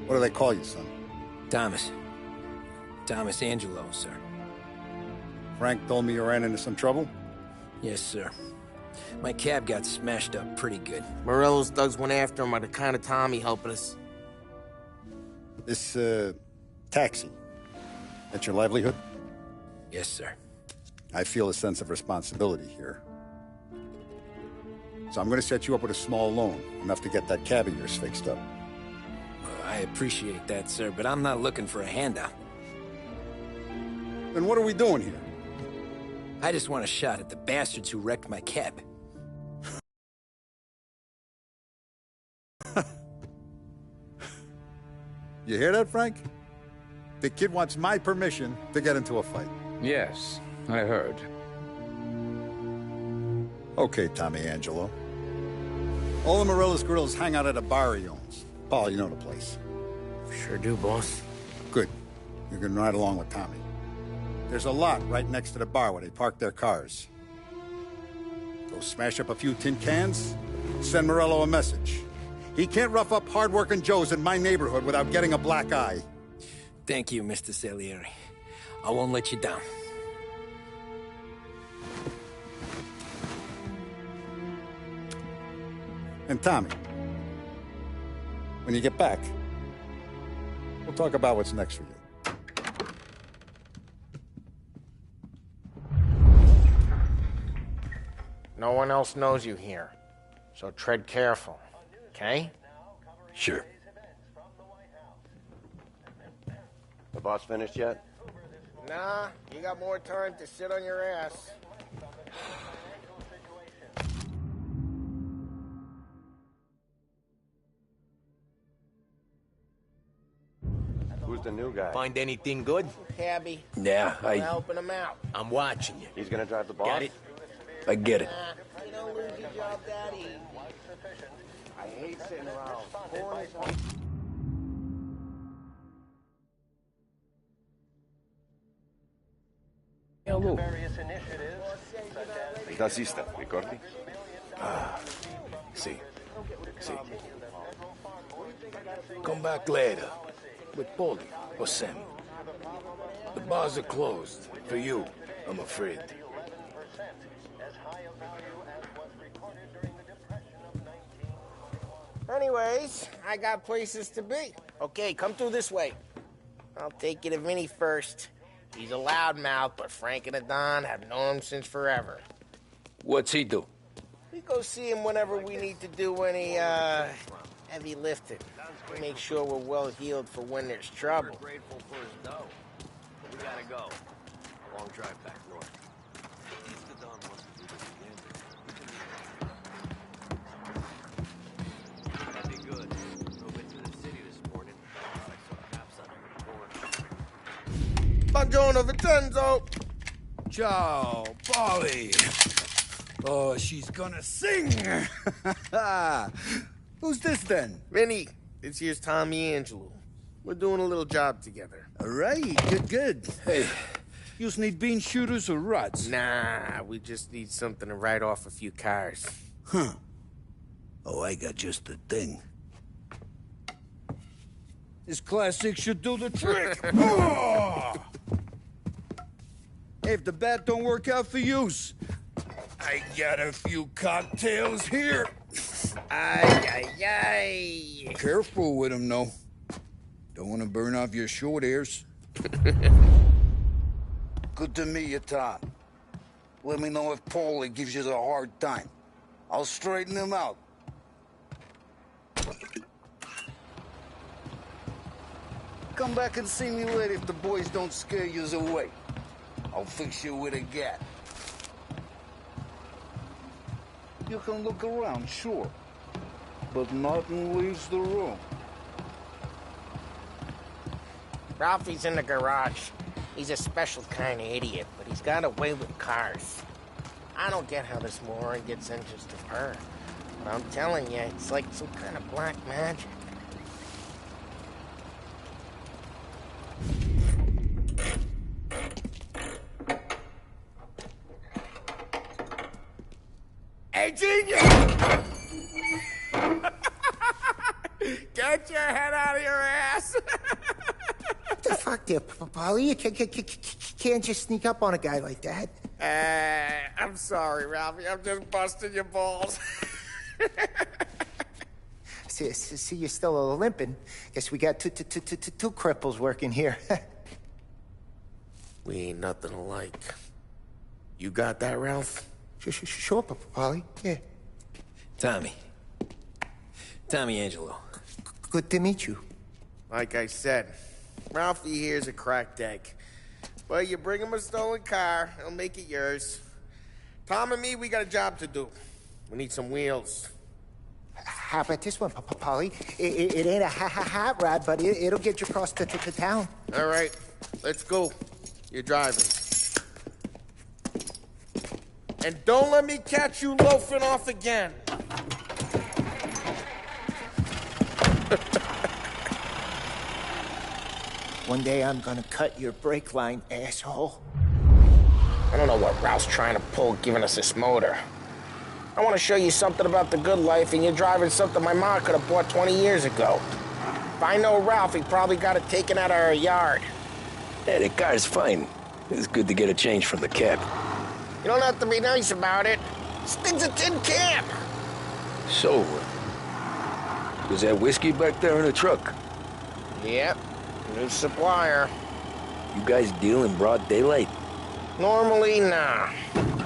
What do they call you, son? Thomas. Thomas Angelo, sir. Frank told me you ran into some trouble? Yes, sir. My cab got smashed up pretty good. Morello's thugs went after him by the kind of Tommy helping us. This, taxi. That's your livelihood? Yes, sir. I feel a sense of responsibility here. So I'm gonna set you up with a small loan, enough to get that cab of yours fixed up. I appreciate that, sir, but I'm not looking for a handout. Then what are we doing here? I just want a shot at the bastards who wrecked my cab. You hear that, Frank? The kid wants my permission to get into a fight. Yes, I heard. Okay, Tommy Angelo. All the Morello's girls hang out at a bar he owns. Paul, you know the place. Sure do, boss. Good. You can ride along with Tommy. There's a lot right next to the bar where they park their cars. Go smash up a few tin cans, send Morello a message. He can't rough up hard-working Joes in my neighborhood without getting a black eye. Thank you, Mr. Salieri. I won't let you down. And Tommy, when you get back, we'll talk about what's next for you. No one else knows you here, so tread careful, okay? Sure. The boss finished yet? Nah, you got more time to sit on your ass. Who's the new guy? Find anything good? Cabby, Yeah, I'm helping him out. I'm watching you. He's gonna drive the boss? Got it? I get it. You don't lose your job that easy. I hate sitting around. Hello. Da assista, ricordi? See. Come back later. With Paulie or Sammy. The bars are closed. For you, I'm afraid. Anyways, I got places to be. Okay, come through this way. I'll take you to Vinny first. He's a loudmouth, but Frank and the Don have known him since forever. What's he do? We go see him whenever we need to do any, heavy lifting. We make sure we're well healed for when there's trouble. Grateful for his dough. We gotta go. Long drive back north. If the Don wants to do this again, that'd be good. Drove into the city this morning. I saw maps on the Buongiorno, Vincenzo! Ciao, Polly. Oh, she's gonna sing. Who's this then? Vinny, this here's Tommy Angelo. We're doing a little job together. All right, good. Hey, you need bean shooters or rods? Nah, we just need something to write off a few cars. Huh. Oh, I got just the thing. This classic should do the trick. Oh! Hey, if the bat don't work out for yous, I got a few cocktails here. Ay. Careful with them, though. Don't want to burn off your short hairs. Good to meet you, Tom. Let me know if Paulie gives you the hard time. I'll straighten him out. Come back and see me later if the boys don't scare yous away. I'll fix you with a gat. You can look around, sure. But nothing leaves the room. Ralphie's in the garage. He's a special kind of idiot, but he's got a way with cars. I don't get how this moron gets engines to purr. But I'm telling you, it's like some kind of black magic. Hey, genius! Get your head out of your ass! The fuck there, Polly? You can't just sneak up on a guy like that. I'm sorry, Ralphie. I'm just busting your balls. See, you're still limping. Guess we got two cripples working here. We ain't nothing alike. You got that, Ralph? Sure, Polly. Yeah. Tommy Angelo. Good to meet you. Like I said, Ralphie here's a cracked egg. But you bring him a stolen car, he'll make it yours. Tom and me, we got a job to do. We need some wheels. How about this one, Polly? It ain't a hot rod, but it'll get you across to town. All right, let's go. You're driving. And don't let me catch you loafing off again. One day I'm gonna cut your brake line, asshole. I don't know what Ralph's trying to pull giving us this motor. I want to show you something about the good life, and you're driving something my mom could have bought 20 years ago. If I know Ralph, he probably got it taken out of our yard. Yeah, the car's fine. It's good to get a change from the cab. You don't have to be nice about it. This thing's a tin can. So, was that whiskey back there in the truck? Yep, new supplier. You guys deal in broad daylight? Normally, nah.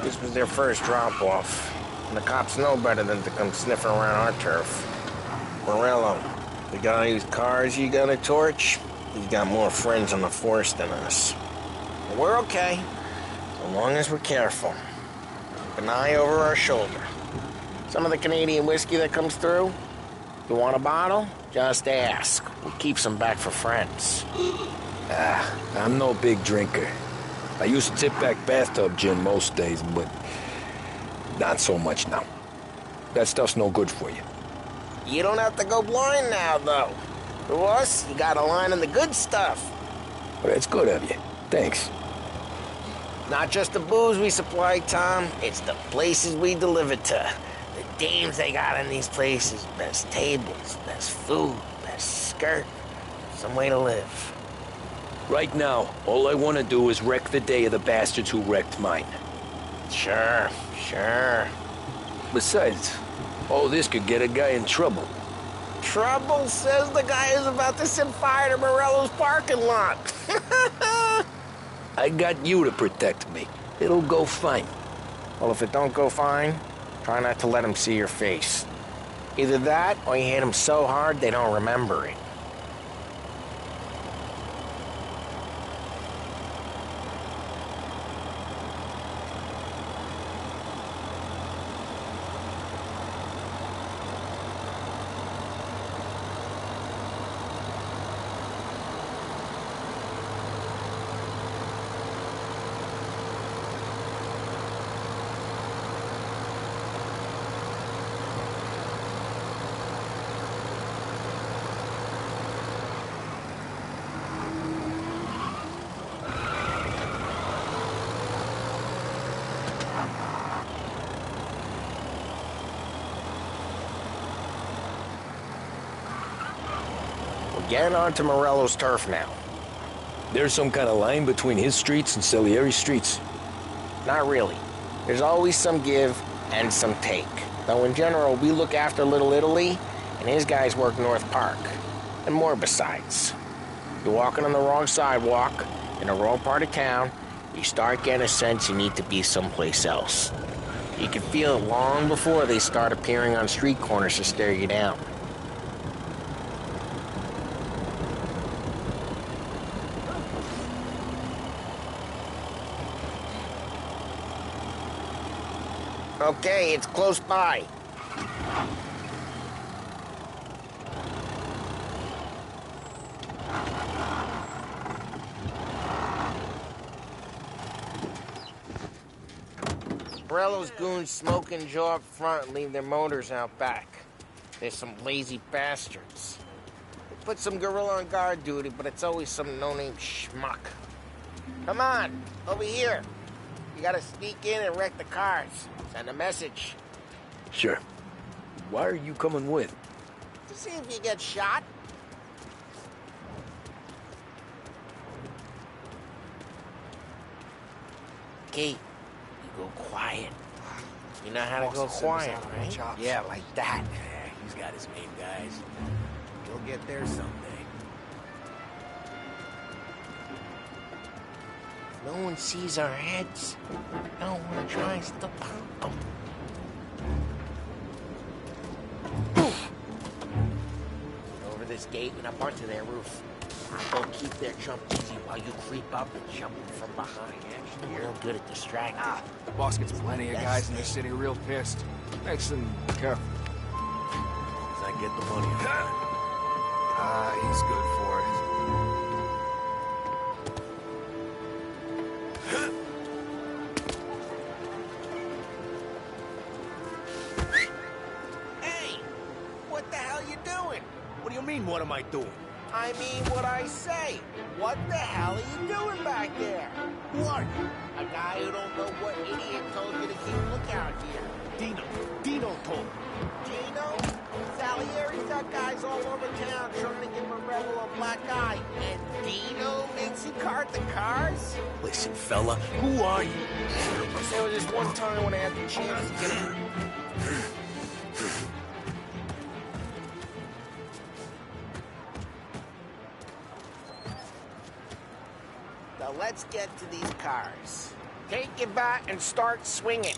This was their first drop-off. And the cops know better than to come sniffing around our turf. Morello, the guy whose cars you got a torch, he's got more friends on the force than us. But we're okay, so long as we're careful. Keep an eye over our shoulder. Some of the Canadian whiskey that comes through, you want a bottle? Just ask. We'll keep some back for friends. I'm no big drinker. I used to tip back bathtub gin most days, but not so much now. That stuff's no good for you. You don't have to go blind now, though. To us, you got a line on the good stuff. Well, that's good of you. Thanks. Not just the booze we supply, Tom. It's the places we deliver to. The dames they got in these places. Best tables, best food, best skirt. Some way to live. Right now, all I want to do is wreck the day of the bastards who wrecked mine. Sure. Besides, all this could get a guy in trouble. Trouble says the guy is about to set fire to Morello's parking lot. I got you to protect me. It'll go fine. Well, if it don't go fine, try not to let him see your face. Either that, or you hit him so hard they don't remember it. Getting onto Morello's turf now. There's some kind of line between his streets and Salieri's streets. Not really. There's always some give and some take. Though in general, we look after Little Italy, and his guys work North Park. And more besides. You're walking on the wrong sidewalk, in the wrong part of town, you start getting a sense you need to be someplace else. You can feel it long before they start appearing on street corners to stare you down. Okay, it's close by. Morello's goons smoke and jaw up front and leave their motors out back. They're some lazy bastards. They put some gorilla on guard duty, but it's always some no-name schmuck. Come on, over here. You gotta sneak in and wreck the cars. Send a message. Sure. Why are you coming with? To See if you get shot. Okay, you go quiet. You know how to go quiet, right? Yeah, like that. Yeah, he's got his main guys. He'll get there someday. No one sees our heads. No one tries to pop them. Over this gate and up onto their roof. I'll go keep their jump easy while you creep up and jump from behind. I'm real good at distracting. The boss gets plenty of guys in this city real pissed. Makes them careful. As I get the money. He's good for it. Hey! What the hell you doing? What do you mean, what am I doing? I mean what I say. What the hell are you doing back there? Who are you? A guy who don't know what idiot told you to keep lookout here. Dino told me. Gino? Salieri's got guys all over town trying to give Morello a black eye. And Dino makes you cart the cars? Listen, fella, who are you? There was this one time when I had the chance to get him. Now let's get to these cars. Take your bat and start swinging.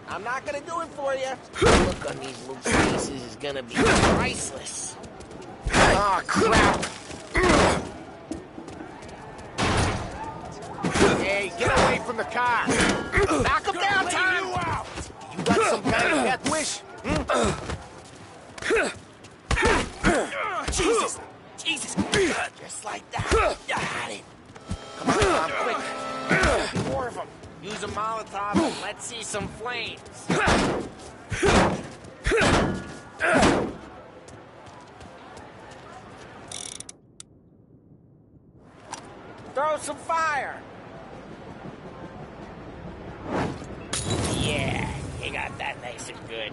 I'm not gonna do it for you. The look on these little faces is gonna be priceless. Ah, crap. Hey, get away from the car. Knock him down, Tom. You got some kind of death wish? Jesus. Just like that. You had it. Come on, Tom, quick. More of them. Use a Molotov and let's see some flames. Throw some fire. Yeah, you got that nice and good.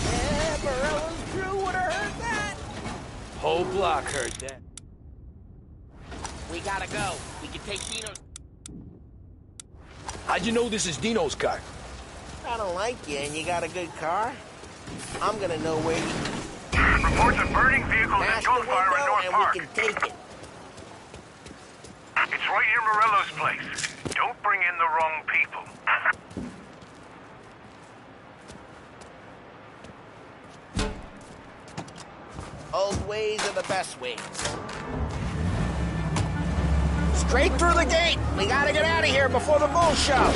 Yeah, Morello's crew would have heard that. Whole block heard that. We gotta go. We can take Dino's... How'd you know this is Dino's car? I don't like you and you got a good car. I'm gonna know where you... Reports of burning vehicles and Smash the gunfire in window North and Park. we can take it. It's right near Morello's place. Don't bring in the wrong people. Old ways are the best ways. Straight through the gate. We gotta get out of here before the bull show.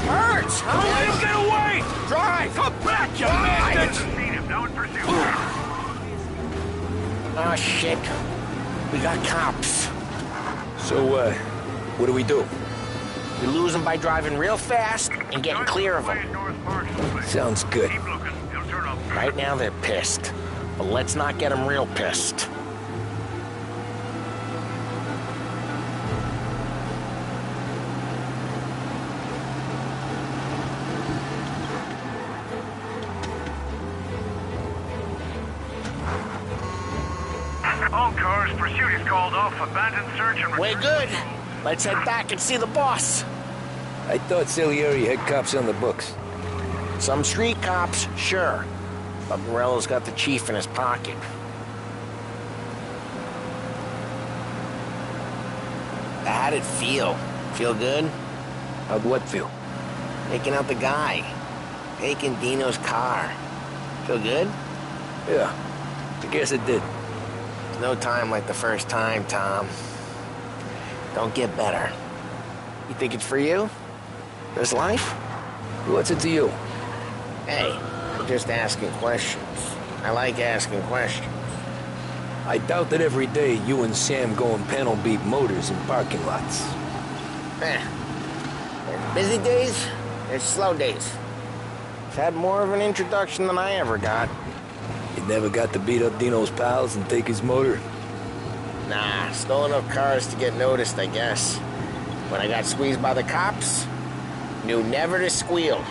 Hurts, huh? Let him get away! Drive! Come back, you bastard! Seen him, now in pursuit. Oh, shit. We got cops. So, what do we do? We lose them by driving real fast and getting clear of them. Sounds good. Keep looking. He'll turn up. Right now they're pissed. But let's not get them real pissed. All cars, pursuit is called off. Abandoned search and We're good. Let's head back and see the boss. I thought Salieri had cops on the books. Some street cops, sure. But Morello's got the chief in his pocket. How'd it feel? Feel good? How'd what feel? Taking out the guy. Taking Dino's car. Feel good? Yeah, I guess it did. There's no time like the first time, Tom. Don't get better. You think it's for you? This life? What's it to you? Hey, I'm just asking questions. I like asking questions. I doubt that every day you and Sam go and panel beat motors in parking lots. There's busy days, there's slow days. He's had more of an introduction than I ever got. You never got to beat up Dino's pals and take his motor? Nah, stole enough cars to get noticed, I guess. When I got squeezed by the cops, knew never to squeal.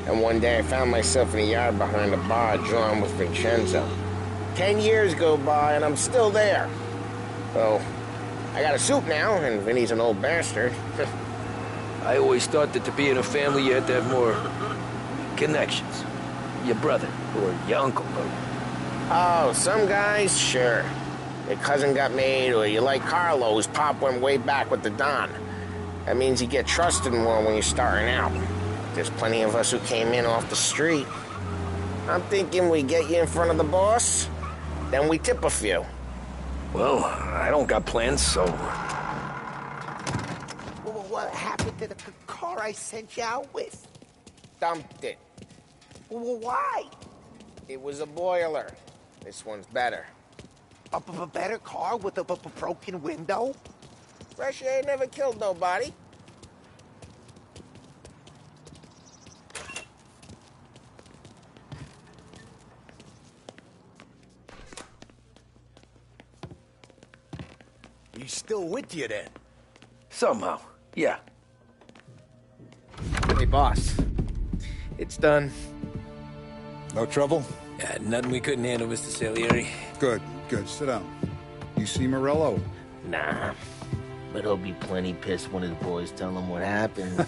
And one day I found myself in a yard behind a bar drawn with Vincenzo. 10 years go by and I'm still there. So, I got a suit now, and Vinny's an old bastard. I always thought that to be in a family you had to have more connections. Your brother, or your uncle, or... Oh, some guys, sure. Your cousin got made, or you like Carlos, Pop went way back with the Don. That means you get trusted more when you're starting out. There's plenty of us who came in off the street. I'm thinking we get you in front of the boss, then we tip a few. Well, I don't got plans, so... What happened to the car I sent you out with? Dumped it. Why? It was a boiler. This one's better. A better car with a broken window? Fresh air never killed nobody. He's still with you then? Somehow, yeah. Hey, boss. It's done. No trouble? Yeah, nothing we couldn't handle, Mr. Salieri. Good, good. Sit down. You see Morello? Nah. But he'll be plenty pissed when his boys tell him what happened.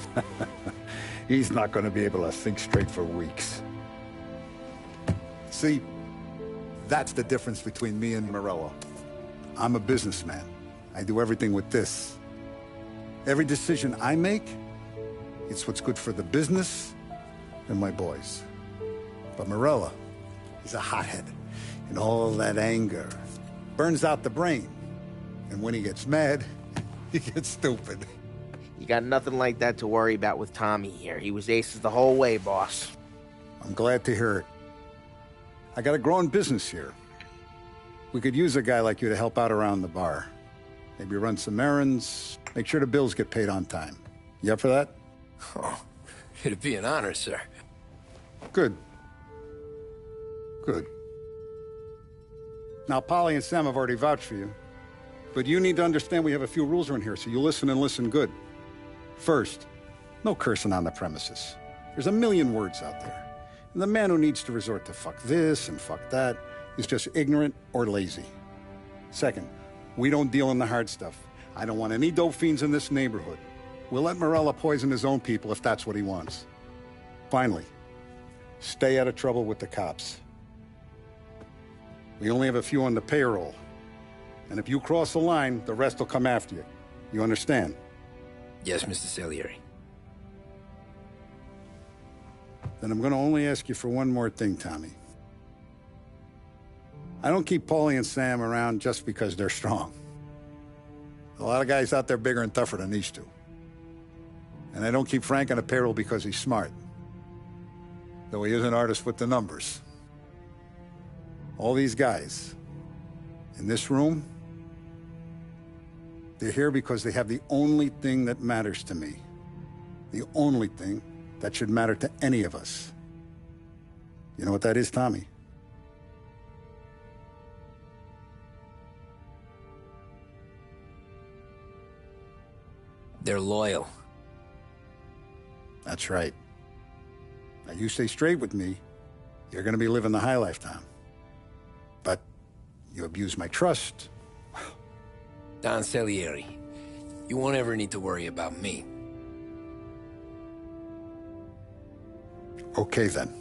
He's not going to be able to think straight for weeks. See, that's the difference between me and Morello. I'm a businessman. I do everything with this. Every decision I make, it's what's good for the business and my boys. But Morello, he's a hothead. And all that anger burns out the brain. And when he gets mad, he gets stupid. You got nothing like that to worry about with Tommy here. He was aces the whole way, boss. I'm glad to hear it. I got a growing business here. We could use a guy like you to help out around the bar. Maybe run some errands, make sure the bills get paid on time. You up for that? Oh, it'd be an honor, sir. Good. Good. Now, Polly and Sam have already vouched for you. But you need to understand we have a few rules around here, so you listen and listen good. First, no cursing on the premises. There's a million words out there. And the man who needs to resort to fuck this and fuck that is just ignorant or lazy. Second, we don't deal in the hard stuff. I don't want any dope fiends in this neighborhood. We'll let Morella poison his own people if that's what he wants. Finally, stay out of trouble with the cops. We only have a few on the payroll. And if you cross the line, the rest will come after you. You understand? Yes, Mr. Salieri. Then I'm going to only ask you for one more thing, Tommy. I don't keep Paulie and Sam around just because they're strong. A lot of guys out there bigger and tougher than these two. And I don't keep Frank on a payroll because he's smart. Though he is an artist with the numbers. All these guys in this room, they're here because they have the only thing that matters to me. The only thing that should matter to any of us. You know what that is, Tommy? They're loyal. That's right. Now, you stay straight with me, you're gonna be living the high life, Tom. But you abuse my trust. Don Salieri, you won't ever need to worry about me. Okay, then.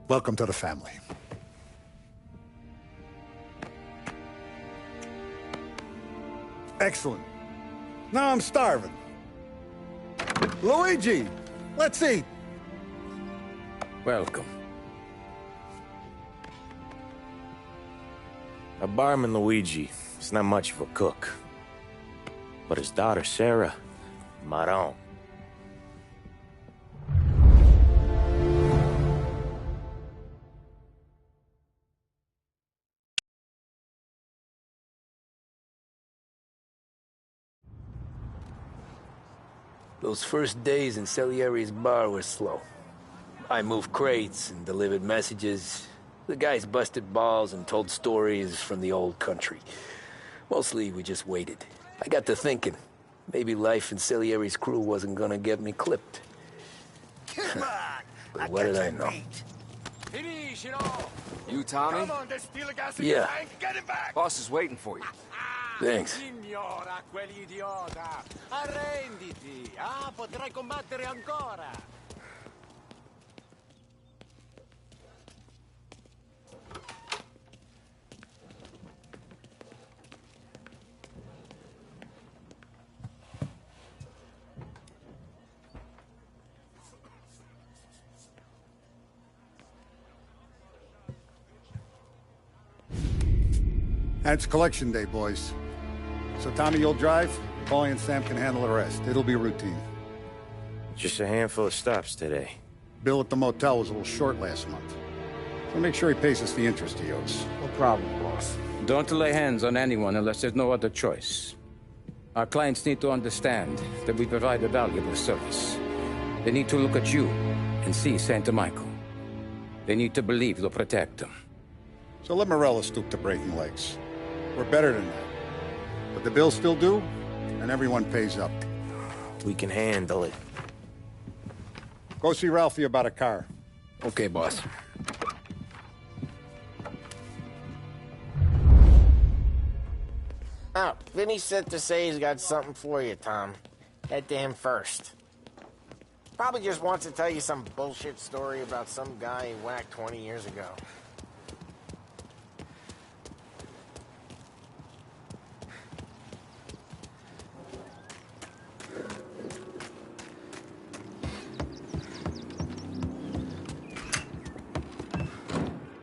Welcome to the family. Excellent. Now I'm starving. Luigi, let's eat. Welcome. A barman Luigi is not much of a cook. But his daughter Sarah, Maron. Those first days in Salieri's bar were slow. I moved crates and delivered messages. The guys busted balls and told stories from the old country. Mostly, we just waited. I got to thinking, maybe life in Salieri's crew wasn't gonna get me clipped. Come on! But what did I know? Finish it all! You, Tommy? Come on, there's steel gas in Yeah. your tank. Get him back! Boss is waiting for you. Thanks. Signora, quell'idiota! Arrenditi! Ah, potrai combattere ancora! And it's collection day, boys. So Tommy, you'll drive. Paulie and Sam can handle the rest. It'll be routine. Just a handful of stops today. Bill at the motel was a little short last month. So make sure he pays us the interest he owes. No problem, boss. Don't lay hands on anyone unless there's no other choice. Our clients need to understand that we provide a valuable service. They need to look at you and see Santa Michael. They need to believe you'll protect them. So let Morella stoop to breaking legs. We're better than that. But the bills still due, and everyone pays up. We can handle it. Go see Ralphie about a car. Okay, boss. Oh, Vinny sent to say he's got something for you, Tom. Head to him first. Probably just wants to tell you some bullshit story about some guy he whacked 20 years ago.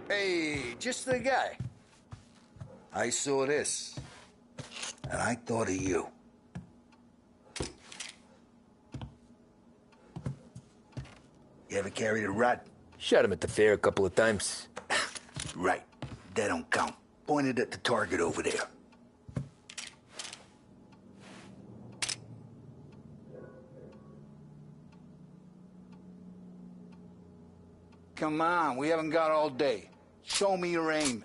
Hey, just the guy. I saw this, and I thought of you. You ever carried a rat? Shot him at the fair a couple of times. Right. That don't count. Pointed at the target over there. Come on, we haven't got all day. Show me your aim.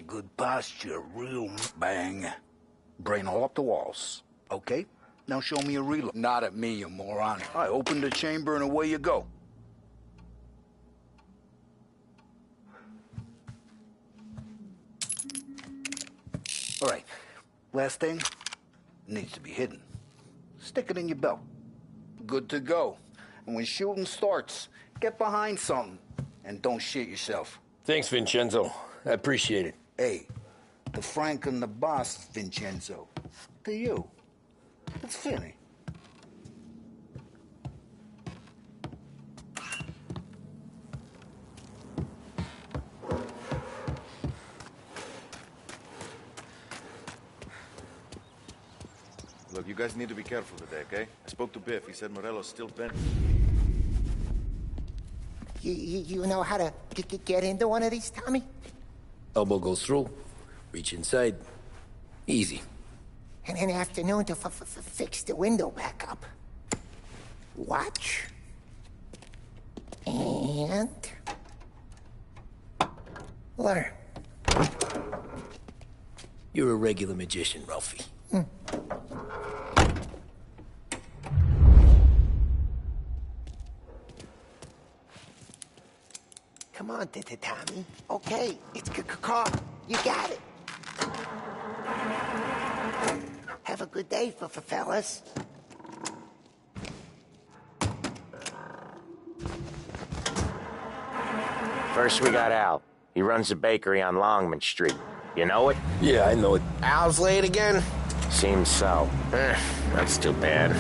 Good posture, real bang. Brain all up the walls. Okay? Now show me a reload. Not at me, you moron. I opened the chamber and away you go. All right. Last thing. Needs to be hidden. Stick it in your belt. Good to go. And when shooting starts, get behind something. And don't shit yourself. Thanks, Vincenzo. I appreciate it. Hey, the Frank and the boss, Vincenzo. To you. It's Finny. Look, you guys need to be careful today, okay? I spoke to Biff. He said Morello's still bent. You know how to get into one of these, Tommy? Elbow goes through. Reach inside. Easy. And an afternoon to fix the window back up. Watch. And... learn. You're a regular magician, Ralphie. Come on, Tommy. Okay, it's car. You got it. Have a good day, fellas. First, we got Al. He runs a bakery on Longman Street. You know it? Yeah, I know it. Al's late again? Seems so. That's too bad.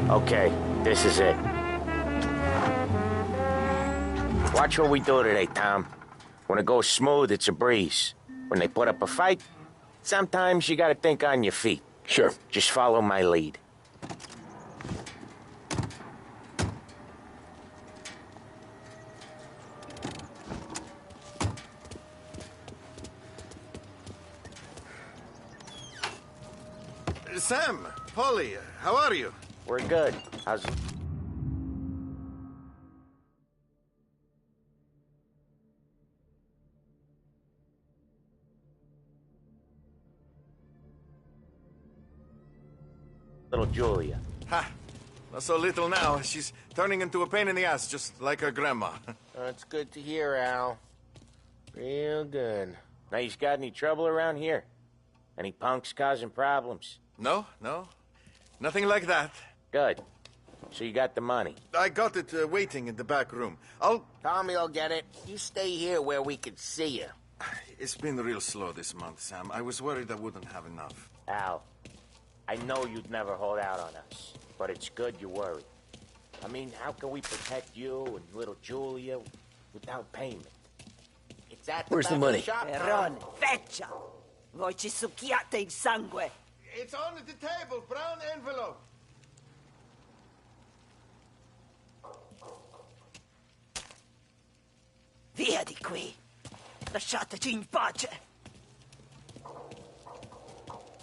Okay, this is it. Watch what we do today, Tom. When it goes smooth, it's a breeze. When they put up a fight, sometimes you gotta think on your feet. Sure. Just follow my lead. Sam, Polly, how are you? We're good. How's... little Julia? Ha! Not so little now. She's turning into a pain in the ass, just like her grandma. That's good to hear, Al. Real good. Now, you got any trouble around here? Any punks causing problems? No, no. Nothing like that. Good. So you got the money? I got it waiting in the back room. Tommy will get it. You stay here where we can see you. It's been real slow this month, Sam. I was worried I wouldn't have enough. Al, I know you'd never hold out on us, but it's good you worry. I mean, how can we protect you and little Julia without payment? It's at Where's the money? Perrone, feccia! Voi ci succhiate il sangue! It's on the table, brown envelope. Via di qui! Lasciateci in pace!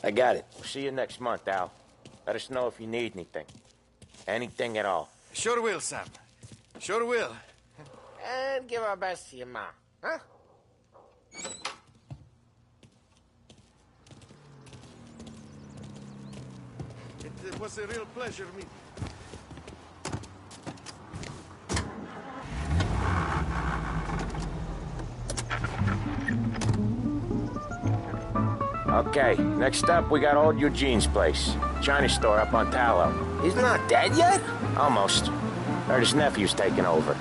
I got it. See you next month, Al. Let us know if you need anything. Anything at all. Sure will, Sam. Sure will. And give our best to your ma, huh? It was a real pleasure meeting. Okay, next up, we got old Eugene's place. China store up on Tallow. He's not dead yet? Almost. Heard his nephew's taking over.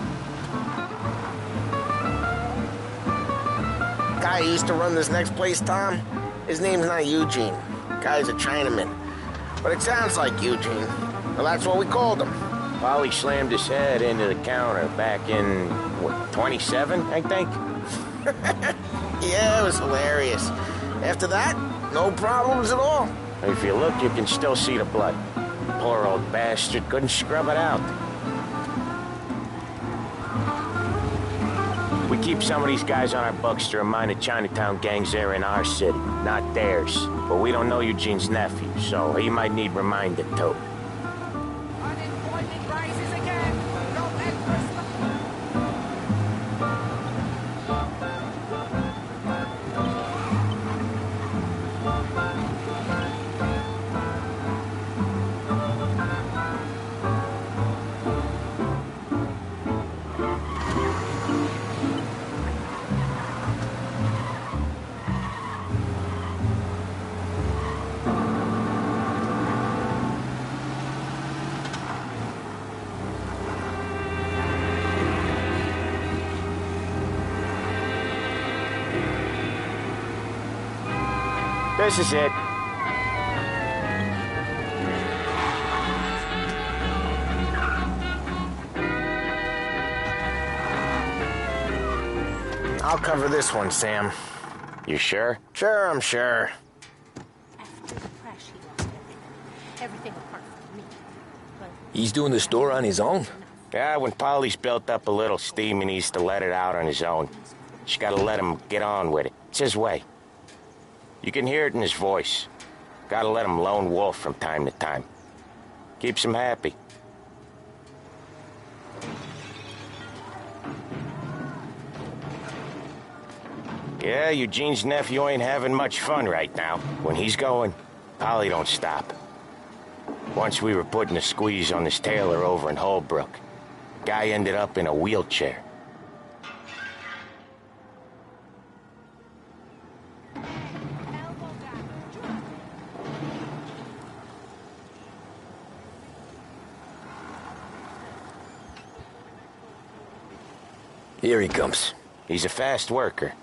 Guy who used to run this next place, Tom, his name's not Eugene. Guy's a Chinaman. But it sounds like Eugene. Well, that's what we called him. Polly slammed his head into the counter back in, what, 27, I think? Yeah, it was hilarious. After that, no problems at all. If you look, you can still see the blood. Poor old bastard couldn't scrub it out. We keep some of these guys on our books to remind the Chinatown gangs they're in our city, not theirs. But we don't know Eugene's nephew, so he might need reminded too. Unemployment rises again! Don't let This is it. I'll cover this one, Sam. You sure? Sure, I'm sure. After the crash, he lost everything apart from me. But He's doing the store on his own? Yeah, when Polly's built up a little steam, he needs to let it out on his own. Just gotta let him get on with it. It's his way. You can hear it in his voice. Gotta let him lone wolf from time to time. Keeps him happy. Yeah, Eugene's nephew ain't having much fun right now. When he's going, Polly don't stop. Once we were putting a squeeze on this tailor over in Holbrook. Guy ended up in a wheelchair. Here he comes. He's a fast worker.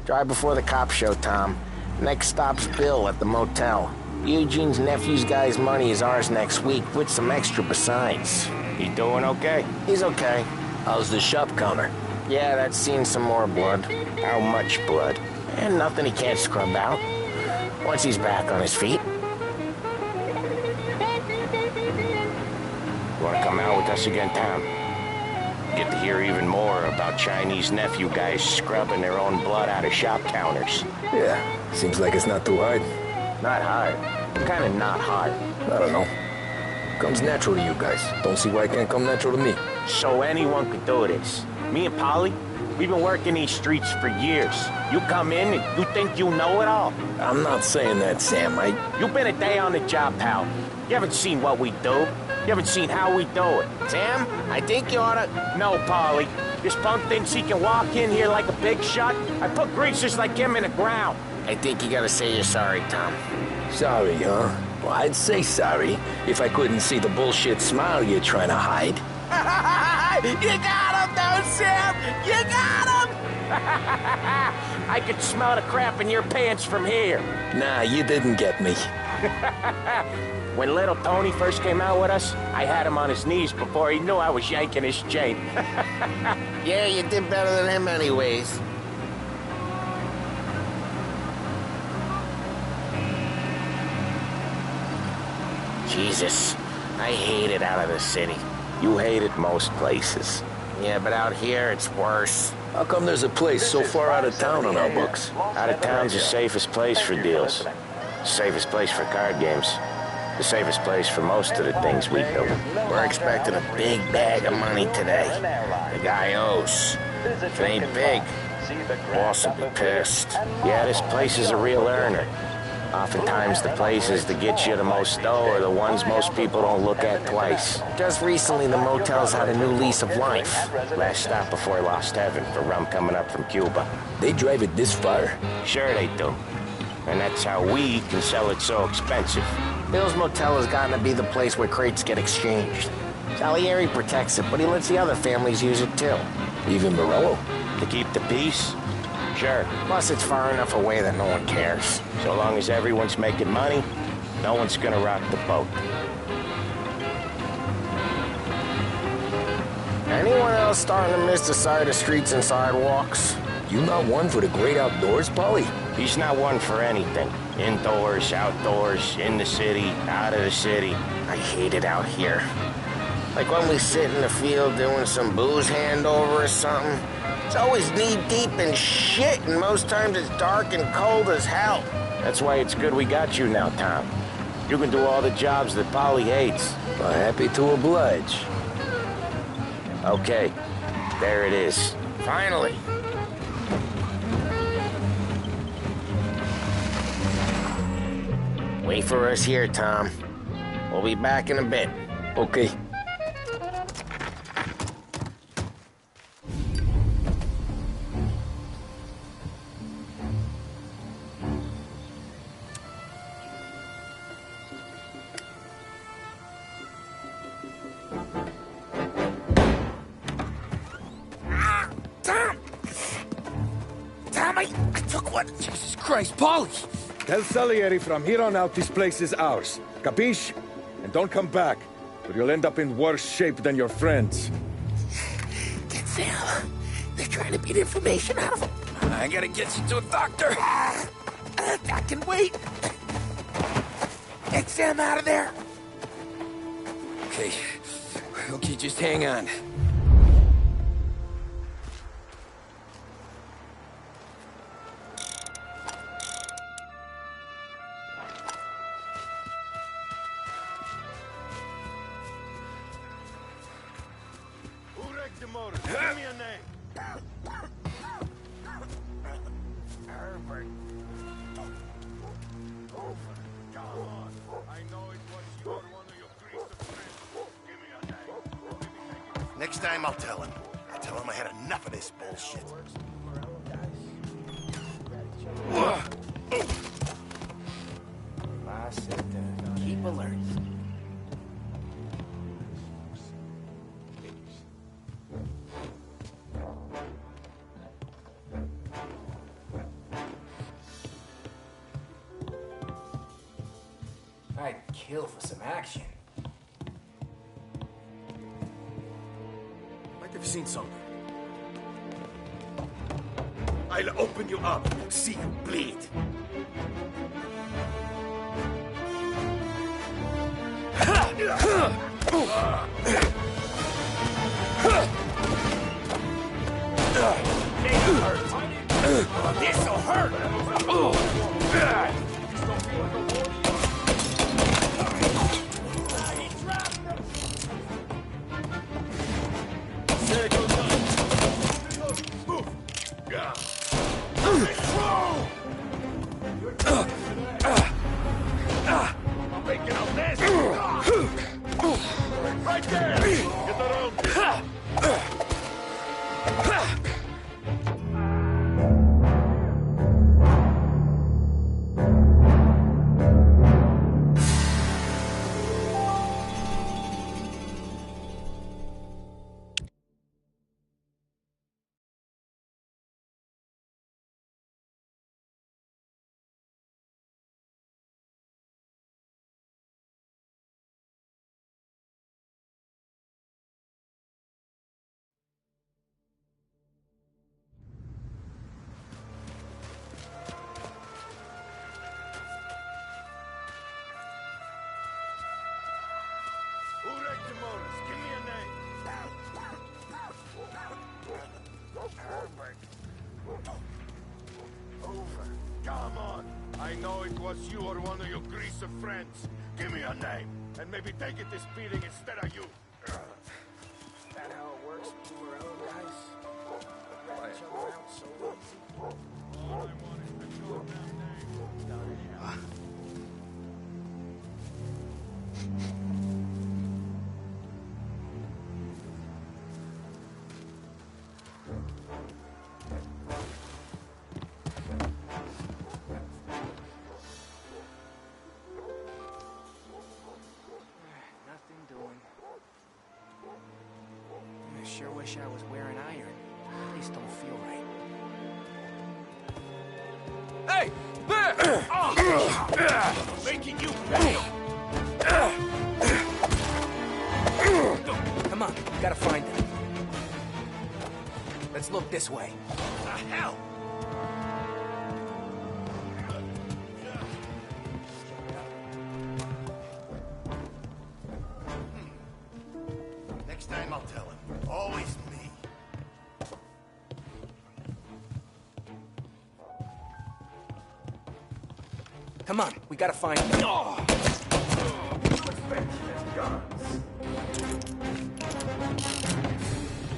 Drive before the cops show, Tom. Next stop's Bill at the motel. Eugene's nephew's guy's money is ours next week, with some extra besides. He doing okay? He's okay. How's the shop counter? Yeah, that's seen some more blood. How much blood? And nothing he can't scrub out. Once he's back on his feet. You wanna come out with us again, Tom? Get to hear even more about Chinese nephew guys scrubbing their own blood out of shop counters. Yeah, seems like it's not too hard. Not hard. Kinda not hard. I don't know. Comes natural to you guys. Don't see why it can't come natural to me. So anyone could do this. Me and Polly, we've been working these streets for years. You come in and you think you know it all. I'm not saying that, Sam. You've been a day on the job, pal. You haven't seen what we do. You haven't seen how we do it. Sam, I think you oughta... No, Polly. This punk thinks he can walk in here like a big shot. I put greasers like him in the ground. I think you gotta say you're sorry, Tom. Sorry, huh? Well, I'd say sorry if I couldn't see the bullshit smile you're trying to hide. You got him, though, Sam! You got him! I could smell the crap in your pants from here. Nah, you didn't get me. When little Tony first came out with us, I had him on his knees before he knew I was yanking his chain. Yeah, you did better than him anyways. Jesus, I hate it out of the city. You hate it most places. Yeah, but out here, it's worse. How come there's a place so far out of town on our books? Out of town's the safest place for deals. Safest place for card games. The safest place for most of the things we do. We're expecting a big bag of money today. The guy owes. If it ain't big, boss will be pissed. Yeah, this place is a real earner. Oftentimes the places that get you the most dough are the ones most people don't look at twice. Just recently, the motel's had a new lease of life. Last stop before Lost Heaven for rum coming up from Cuba. They drive it this far? Sure they do. And that's how we can sell it so expensive. Bill's Motel has gotten to be the place where crates get exchanged. Salieri protects it, but he lets the other families use it too. Even Morello? To keep the peace? Sure. Plus, it's far enough away that no one cares. So long as everyone's making money, no one's gonna rock the boat. Anyone else starting to miss the side of streets and sidewalks? You not one for the great outdoors, Polly? He's not one for anything. Indoors, outdoors, in the city, out of the city. I hate it out here. Like when we sit in the field doing some booze handover or something. It's always knee-deep in shit, and most times it's dark and cold as hell. That's why it's good we got you now, Tom. You can do all the jobs that Polly hates. Well, happy to oblige. Okay, there it is. Finally. Wait for us here, Tom. We'll be back in a bit. Okay. Jesus Christ, Polly! Tell Salieri from here on out this place is ours. Capiche? And don't come back, or you'll end up in worse shape than your friends. Get Sam. They're trying to beat information out of him. I gotta get you to a doctor. I can wait. Get Sam out of there. Okay, just hang on. Give me a name. Herbert. Come on. I know it was you or one of your greaser friends. Give me a name. Next time I'll tell him. I'll tell him I had enough of this bullshit. Keep alert. kill for some action. Might have seen something. I'll open you up, see you bleed. This'll hurt! Right there! Get around! Who wrecked the motors? Give me a name. Herbert. Over. Come on. I know it was you or one of your greaser friends. Give me a name, and maybe they get this beating instead of you. That how it works with you Morello guys? Rat each other out so easy. All I want is the goddamn name. Nothing doing. I sure wish I was wearing iron. This don't feel right. Hey! There! Making you pay! Come on, we gotta find them. Let's look this way. The hell? Next time I'll tell him. Always me. Come on, we gotta find them. Oh.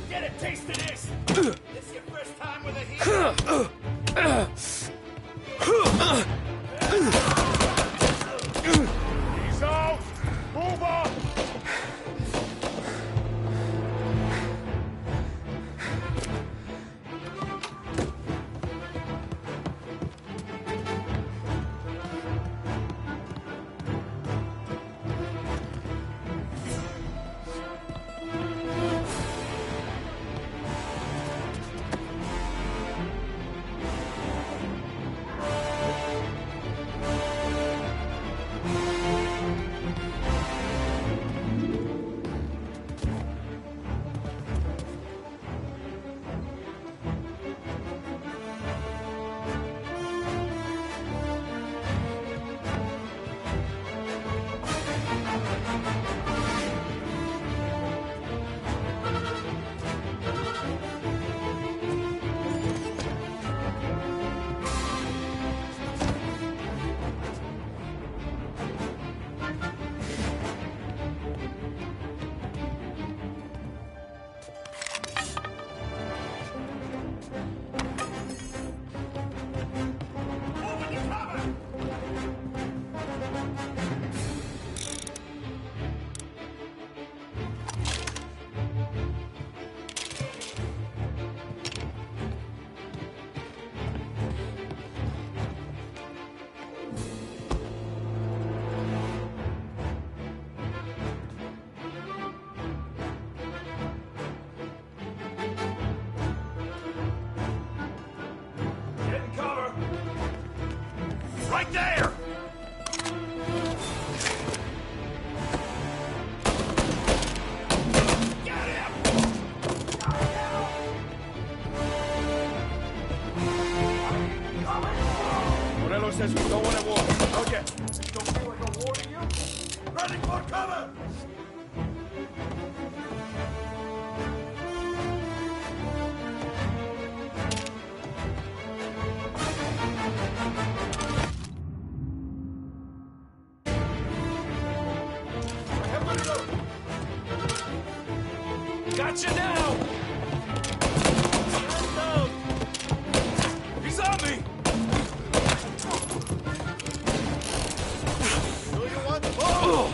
Get a taste of this! This your first time with a hero? He's out! Move on! Right there! says we don't want a war. Oh, yeah. Don't feel like a war to you? Running for cover! Gotcha now! He's on me! Do you want more?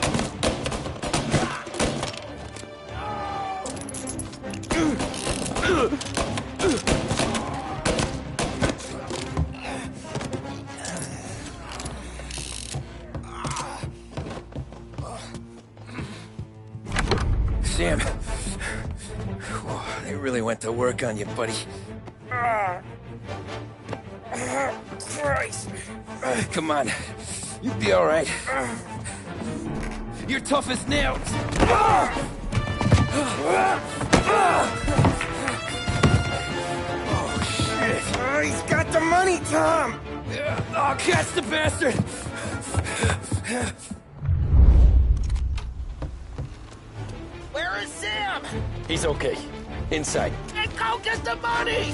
Sam. They really went to work on you, buddy. Christ. Come on. You'll be all right. You're tough as nails. Oh, shit. He's got the money, Tom. Oh, catch the bastard. Where is Sam? He's okay. Inside. And go get the money!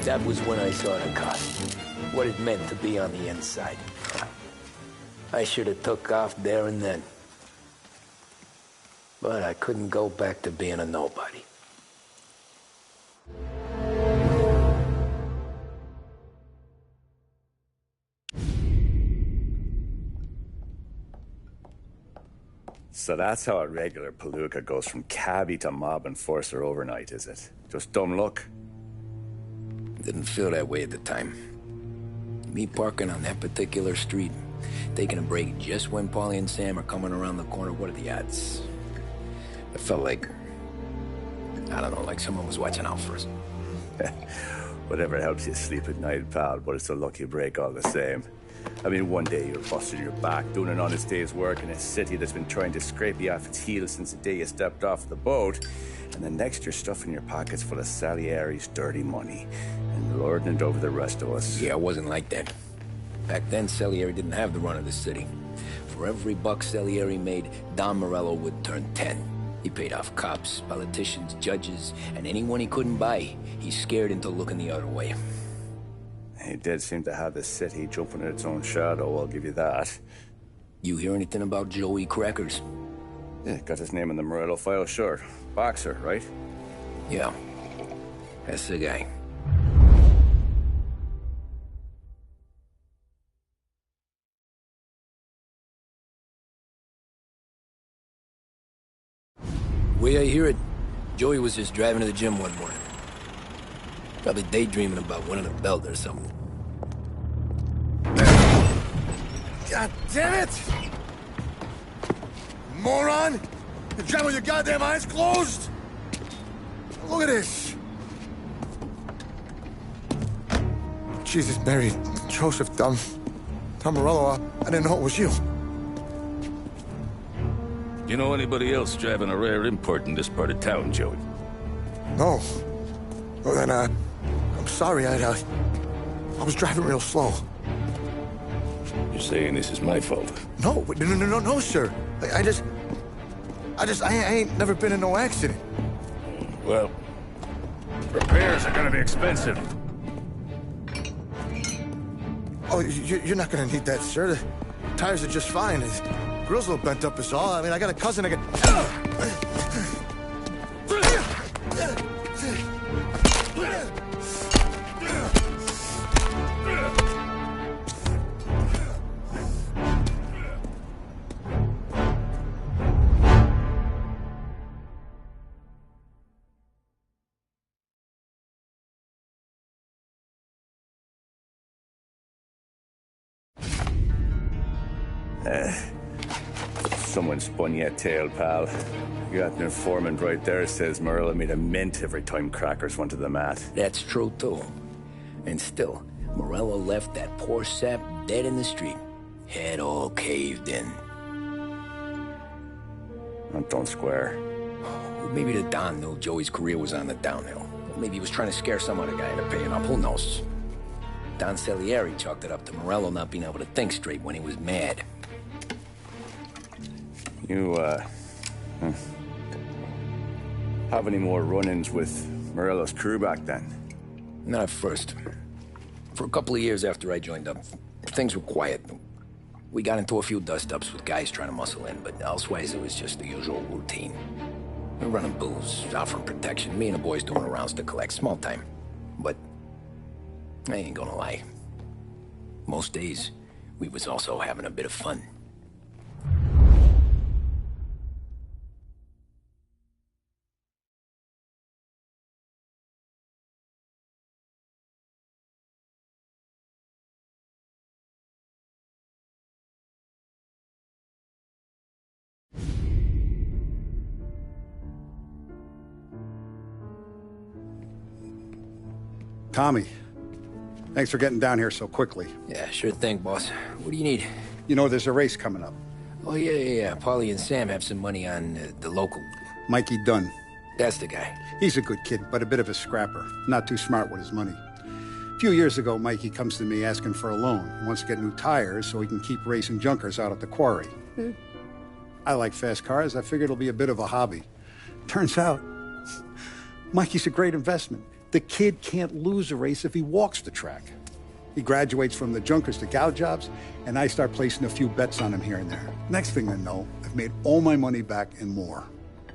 That was when I saw the cost. What it meant to be on the inside. I should have took off there and then. But I couldn't go back to being a nobody. So that's how a regular palooka goes from cabbie to mob enforcer overnight, is it? Just dumb luck? Didn't feel that way at the time. Me parking on that particular street, taking a break just when Paulie and Sam are coming around the corner, what are the odds? It felt like, I don't know, like someone was watching out for us. Whatever helps you sleep at night, pal, but it's a lucky break all the same. I mean, one day you're busting your back, doing an honest day's work in a city that's been trying to scrape you off its heels since the day you stepped off the boat, and the next you're stuffing your pockets full of Salieri's dirty money and lording it over the rest of us. Yeah, it wasn't like that. Back then, Salieri didn't have the run of the city. For every buck Salieri made, Don Morello would turn 10. He paid off cops, politicians, judges, and anyone he couldn't buy, he scared into looking the other way. He did seem to have the city jumping at its own shadow, I'll give you that. You hear anything about Joey Crackers? Yeah, got his name in the Morello file, sure. Boxer, right? Yeah. That's the guy. Way I hear it, Joey was just driving to the gym one morning. Probably daydreaming about winning a belt or something. God damn it! Moron! You drive with your goddamn eyes closed? Look at this. Jesus, Mary, Joseph, Tom Morello, I didn't know it was you. You know anybody else driving a rare import in this part of town, Joey? No. Well, then, I'm sorry, I was driving real slow. You're saying this is my fault? No, sir. I ain't never been in no accident. Well, repairs are gonna be expensive. Oh, you're not gonna need that, sir. The tires are just fine. The grill's a little bent up is all. I mean, I got a cousin that Someone spun you a tail, pal. You got an informant right there says Morello made a mint every time crackers went to the mat. That's true, too. And still, Morello left that poor sap dead in the street. Head all caved in. That don't square. Well, maybe the Don knew Joey's career was on the downhill. Or maybe he was trying to scare some other guy into paying up. Who knows? Don Salieri chalked it up to Morello not being able to think straight when he was mad. You, have any more run-ins with Morello's crew back then? Not at first. For a couple of years after I joined up, things were quiet. We got into a few dust-ups with guys trying to muscle in, but elsewise it was just the usual routine. We're running booze, offering protection, me and the boys doing rounds to collect, small time. But I ain't gonna lie. Most days, we was also having a bit of fun. Tommy, thanks for getting down here so quickly. Yeah, sure thing, boss. What do you need? You know there's a race coming up. Oh, yeah. Paulie and Sam have some money on the local. Mikey Dunn. That's the guy. He's a good kid, but a bit of a scrapper. Not too smart with his money. A few years ago, Mikey comes to me asking for a loan. He wants to get new tires so he can keep racing junkers out at the quarry. I like fast cars. I figured it'll be a bit of a hobby. Turns out, Mikey's a great investment. The kid can't lose a race if he walks the track. He graduates from the junkers to gal jobs, and I start placing a few bets on him here and there. Next thing I know, I've made all my money back and more.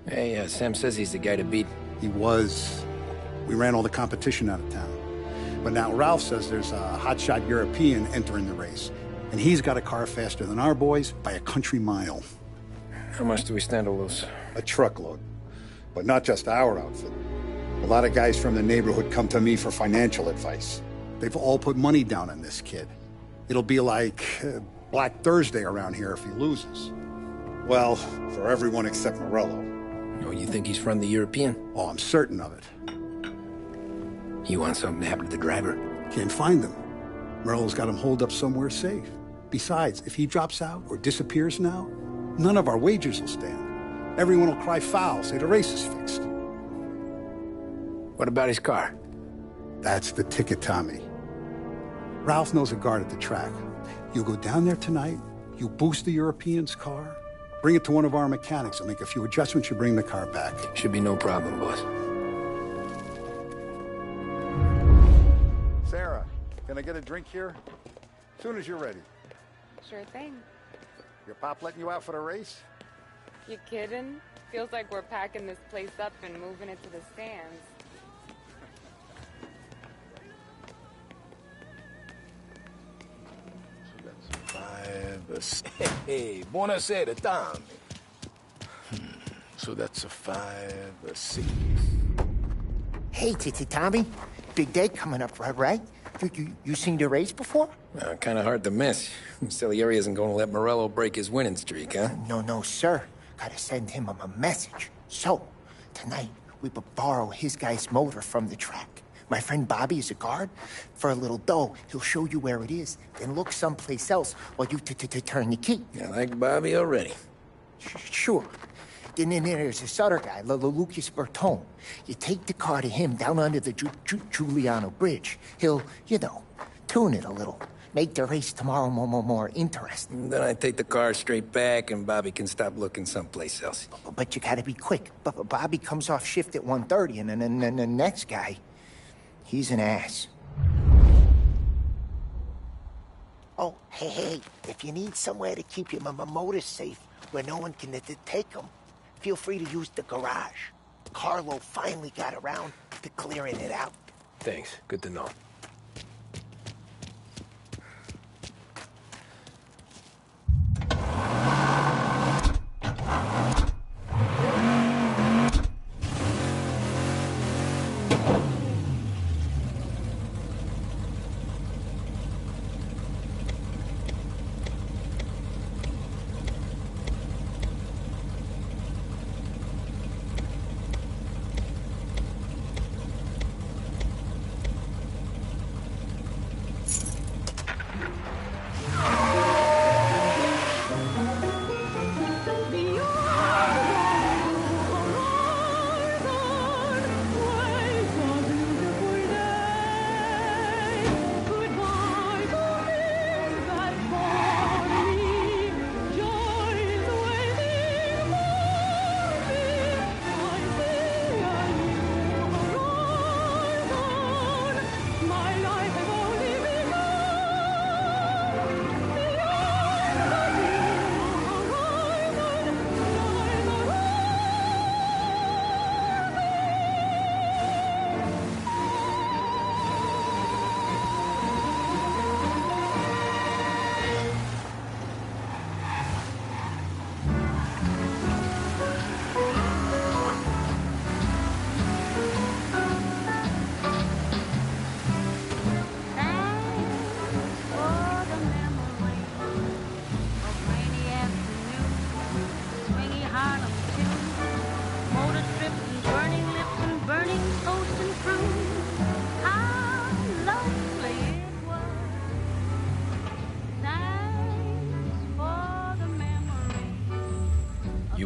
Hey, Sam says he's the guy to beat. He was. We ran all the competition out of town. But now Ralph says there's a hotshot European entering the race, and he's got a car faster than our boys by a country mile. How much do we stand to lose? A truckload. But not just our outfit. A lot of guys from the neighborhood come to me for financial advice. They've all put money down on this kid. It'll be like Black Thursday around here if he loses. Well, for everyone except Morello. Oh, you think he's from the European? Oh, I'm certain of it. You want something to happen to the driver? Can't find him. Morello's got him holed up somewhere safe. Besides, if he drops out or disappears now, none of our wagers will stand. Everyone will cry foul, say the race is fixed. What about his car? That's the ticket, Tommy. Ralph knows a guard at the track. You go down there tonight, you boost the European's car, bring it to one of our mechanics, and make a few adjustments, you bring the car back. Should be no problem, boss. Sarah, can I get a drink here? As soon as you're ready. Sure thing. Your pop letting you out for the race? You kidding? Feels like we're packing this place up and moving it to the stands. Hey, buonasera, Tommy. So that's a 5, a 6. Hey, Tommy. Big day coming up, right? You seen the race before? Kind of hard to miss. Salieri isn't going to let Morello break his winning streak, huh? No, sir. Gotta send him a message. So, tonight, we will borrow his guy's motor from the track. My friend Bobby is a guard. For a little dough, he'll show you where it is, then look someplace else while you turn your key. I like Bobby already. Sure. Then there's this other guy, Lucas Bertone. You take the car to him down under the Giuliano Bridge. He'll, tune it a little. Make the race tomorrow more interesting. Then I take the car straight back and Bobby can stop looking someplace else. But you gotta be quick. Bobby comes off shift at 1:30, and then the next guy, he's an ass. Oh, hey, if you need somewhere to keep your motor safe where no one can take them, feel free to use the garage. Carlo finally got around to clearing it out. Thanks. Good to know.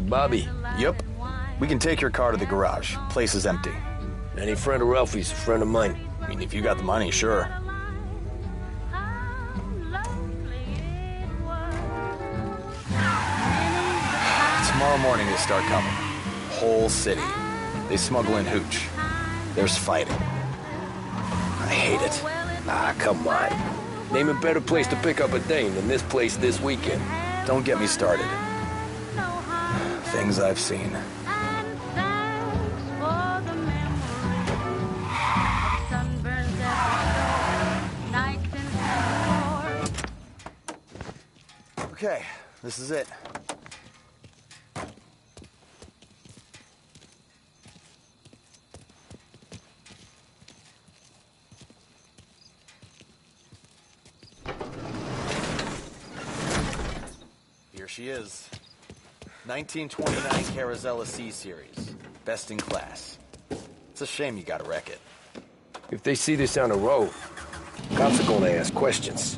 Bobby. Yep. We can take your car to the garage. Place is empty. Any friend of Ralphie's a friend of mine. I mean, if you got the money, sure. Tomorrow morning they start coming. Whole city. They smuggle in hooch. There's fighting. I hate it. Ah, come on. Name a better place to pick up a dame than this place this weekend. Don't get me started. Things I've seen. Okay, this is it. Here she is. 1929 Carazella C-Series. Best in class. It's a shame you gotta wreck it. If they see this on the road, cops are gonna ask questions.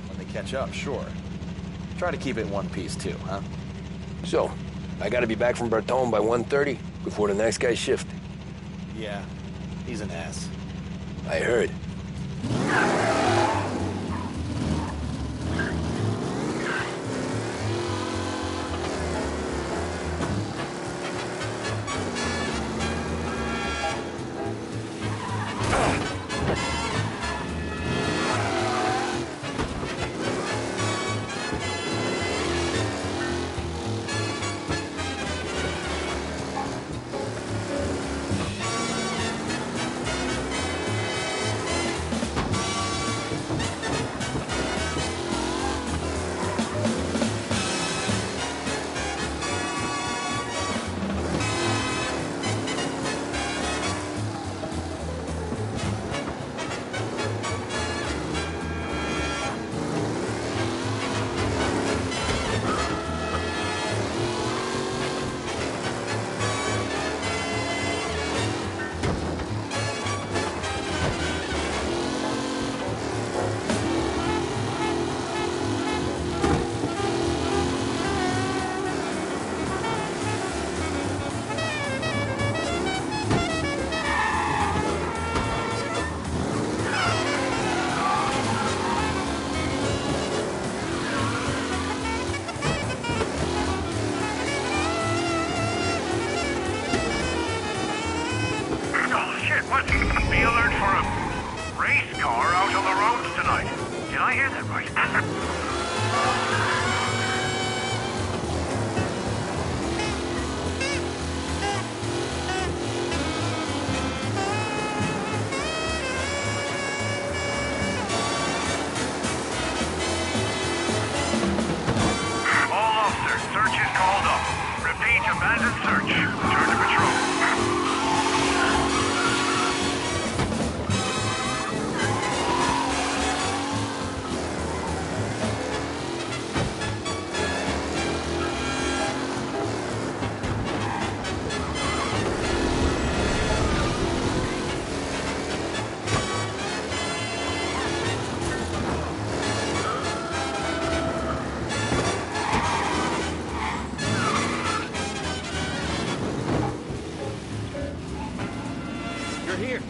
When they catch up, sure. Try to keep it in one piece, too, huh? So, I gotta be back from Bertone by 1:30 before the next guy's shift. Yeah, he's an ass. I heard. I hear that right? All officers, search is called off. Repeat, abandon search. Return to patrol. You're here.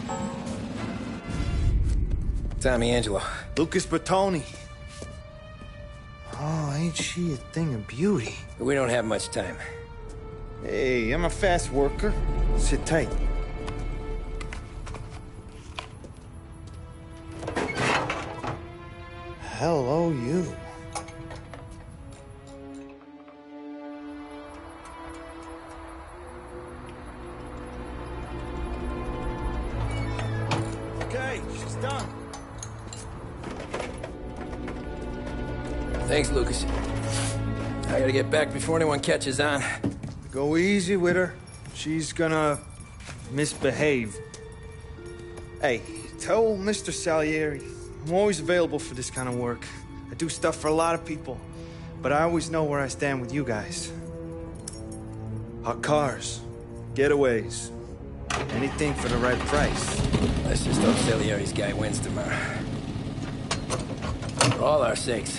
Tommy Angelo. Lucas Bertoni. Oh, ain't she a thing of beauty? We don't have much time. Hey, I'm a fast worker. Sit tight. Hello, you. Okay, she's done. Thanks, Lucas. I gotta get back before anyone catches on. Go easy with her. She's gonna misbehave. Hey, tell Mr. Salieri I'm always available for this kind of work. I do stuff for a lot of people, but I always know where I stand with you guys. Hot cars, getaways, anything for the right price. Let's just hope Salieri's guy wins tomorrow. For all our sakes.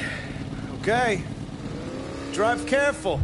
Okay. Drive careful.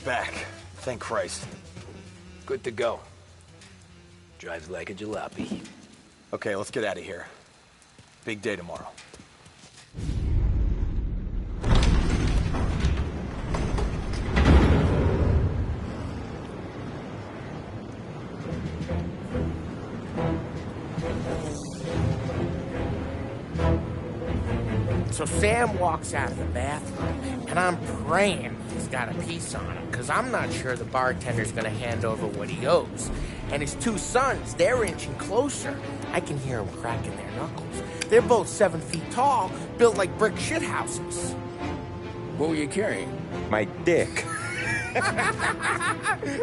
back. Thank Christ. Good to go. Drives like a jalopy. Okay, let's get out of here. Big day tomorrow. So Sam walks out of the bathroom, and I'm praying he's got a piece on him, because I'm not sure the bartender's going to hand over what he owes. And his two sons, they're inching closer. I can hear them cracking their knuckles. They're both 7 feet tall, built like brick shithouses. What were you carrying? My dick.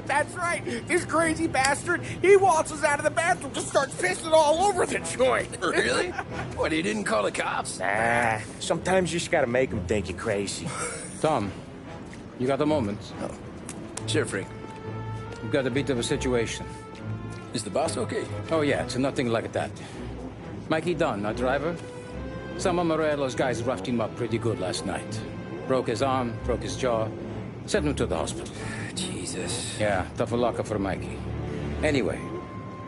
That's right. This crazy bastard, he waltzes out of the bathroom, just starts pissing all over the joint. Really? What, he didn't call the cops? Nah, sometimes you just gotta make them think you're crazy. Tom, you got a moment? Oh. Sure, Frank. We've got a bit of a situation. Is the boss okay? Oh, yeah, it's nothing like that. Mikey Dunn, our driver. Some of Morello's guys roughed him up pretty good last night. Broke his arm, broke his jaw. Sent him to the hospital. Jesus. Yeah, tough luck for Mikey. Anyway,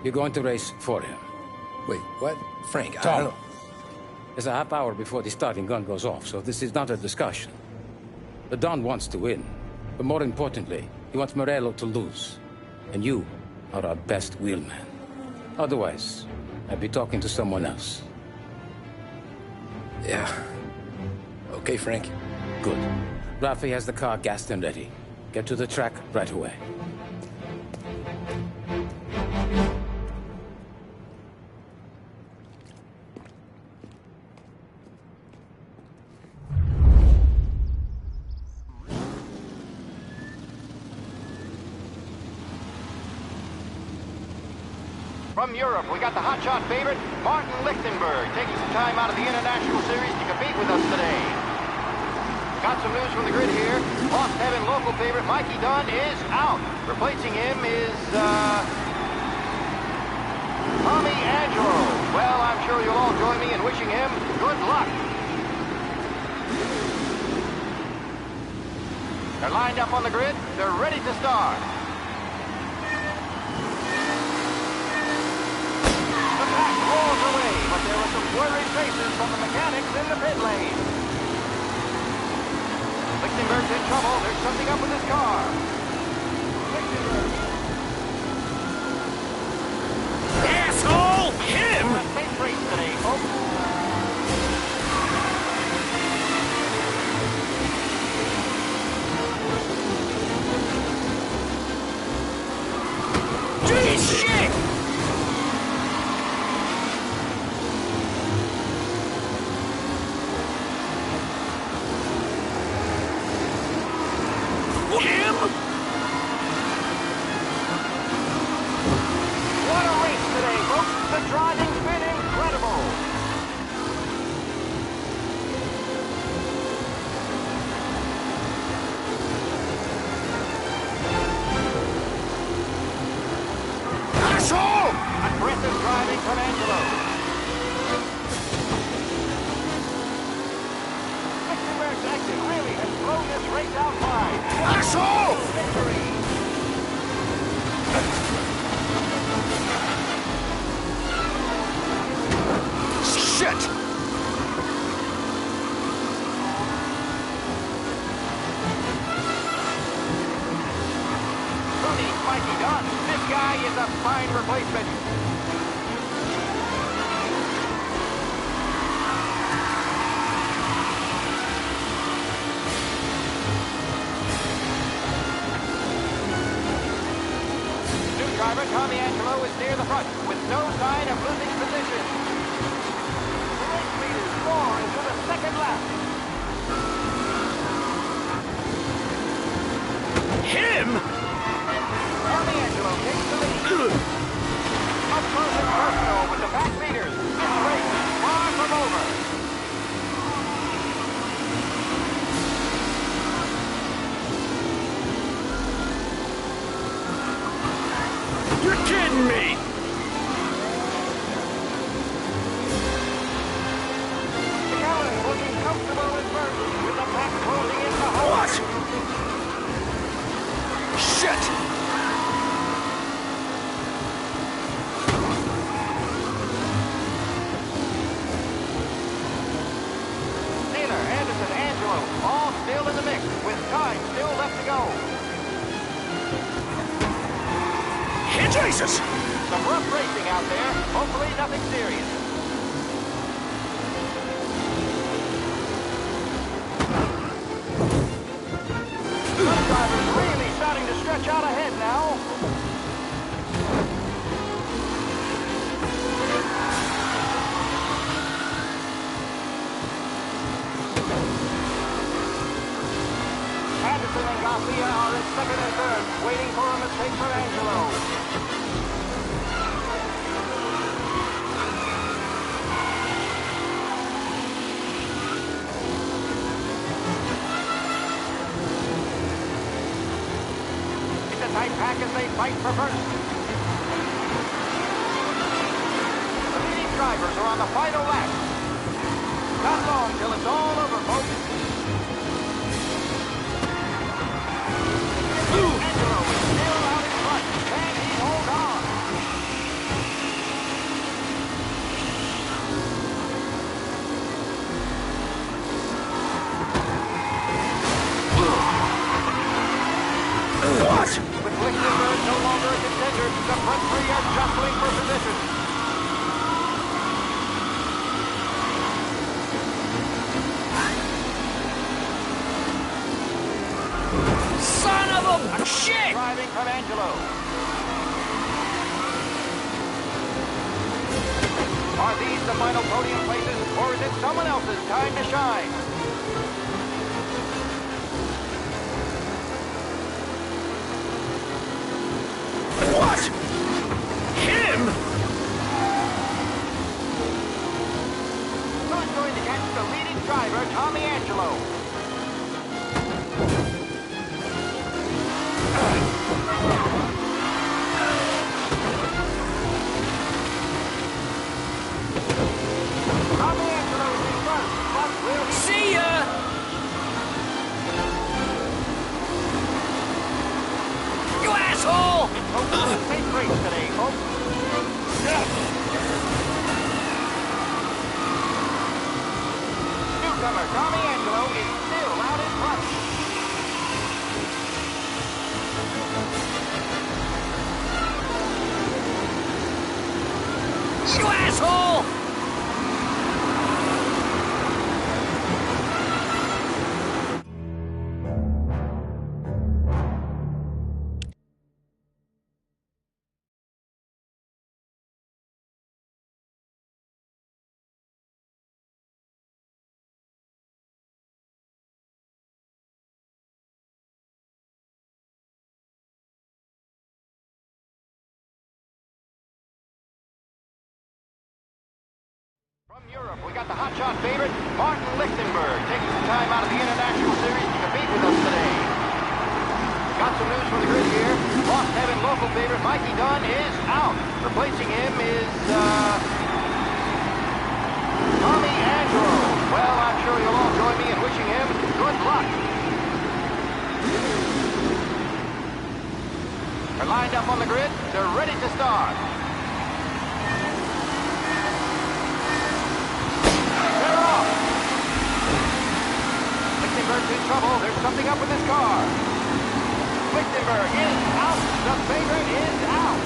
you're going to race for him. Wait, what? Frank, I Tom, don't know. there's a half hour before the starting gun goes off, so this is not a discussion. The Don wants to win, but more importantly, he wants Morello to lose. And you are our best wheelman. Otherwise, I'd be talking to someone else. Yeah. Okay, Frank. Good. Rafi has the car gassed and ready. Get to the track right away. From Europe, we got the hotshot favorite, Martin Lichtenberg, taking some time out of the International Series to compete with us today. Got some news from the grid here. Lost Heaven local favorite Mikey Dunn is out. Replacing him is, Tommy Angelo. Well, I'm sure you'll all join me in wishing him good luck. They're lined up on the grid. They're ready to start. The pack rolls away, but there were some worried faces from the mechanics in the pit lane. Lichtenberg's in trouble. There's something up with his car. Asshole! Him! A safe race today, folks. Jeez, shit! Him? What a race today, folks. The driving's been incredible. Asshole! Aggressive driving from Angelo. Lichtenberg's exit really has thrown this race out wide. Asshole! Victory! Shit! Who needs Mikey Dunn? This guy is a fine replacement. New driver Tommy Angelo is near the front with no sign of losing position. The race leaders roar into the second lap. Him? Tommy Angelo takes the lead. Up close and personal with the back leaders. This race is far from over. You're kidding me! shit! Taylor, Anderson, Angelo, all still in the mix, with time still left to go. Jesus! Some rough racing out there. Hopefully nothing serious. Some drivers really starting to stretch out ahead now. Anderson and Garcia are in second and third, waiting for a mistake from Angelo. Tight pack as they fight for first. The leading drivers are on the final lap. Not long till it's all over, folks. Angelo is still out in front. Can he hold on? What? Lichtenberg no longer a contender. The front three are jostling for position. Son of a shit! Driving from Angelo. Are these the final podium places, or is it someone else's time to shine? What? Him? Who's going to catch the leading driver, Tommy Angelo? Tommy Angelo is in front, but will he... See ya! You asshole! Hope for a safe race today, folks. Newcomer Tommy Angelo is still out in front. You asshole! From Europe, we got the hotshot favorite, Martin Lichtenberg, taking some time out of the International Series to compete with us today. Got some news from the grid here. Lost Heaven local favorite Mikey Dunn is out. Replacing him is, Tommy Angelo. Well, I'm sure you'll all join me in wishing him good luck. They're lined up on the grid. They're ready to start. Lichtenberg's in trouble. There's something up with his car. Lichtenberg is out. The favorite is out.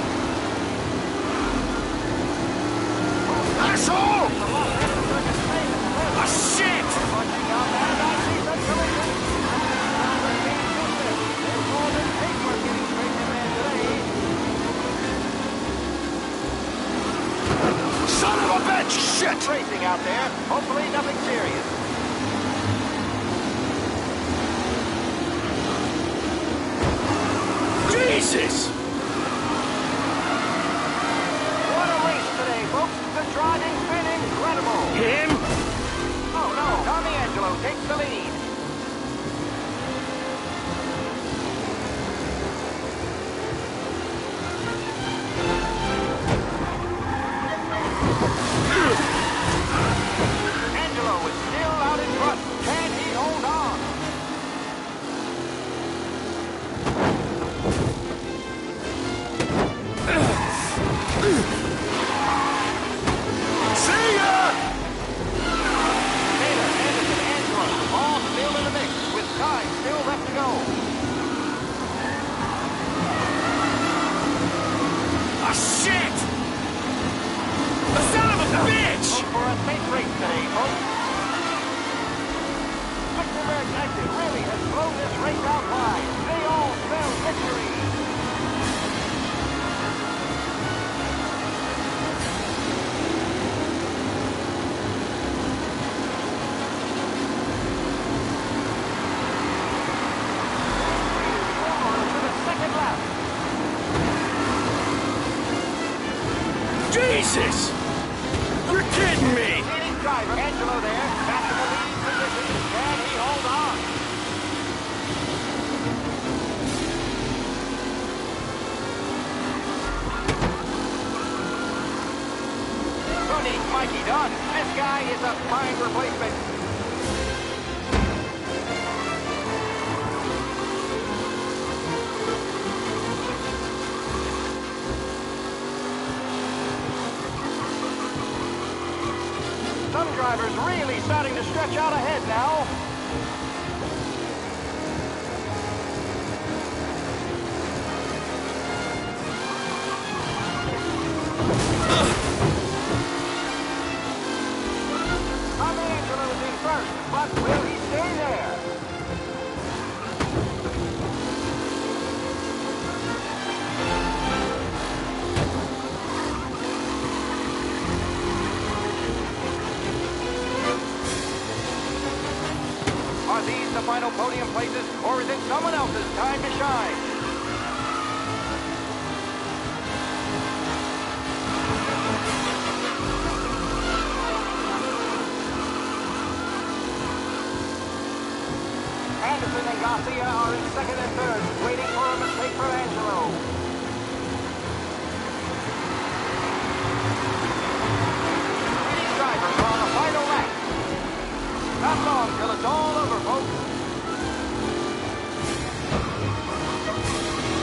Asshole! Oh, shit! Watching out, and I see some collision. There's more than paper getting straight to man today. Son of a bitch! Shit! Racing out there. Hopefully nothing serious. Jesus! What a race today, folks. The driving's been incredible. Him? Oh, no. Tommy Angelo takes the lead. Angelo is still out in front. Can he hold on? today, folks. Lichtenberg's exit really has blown this race out wide. They all spell victory. Jesus! You're kidding me! Leading driver, Angelo there, back to the lead position. Can he hold on? Tony Mikey Dunn. This guy is a fine replacement. Some drivers really starting to stretch out ahead now. Angelo is in first, but will he stay there? Are these the final podium places, or is it someone else's time to shine? Anderson and Garcia are in second and third, waiting for a mistake from Angelo. These drivers are on the final lap. Not long till it's all over, folks.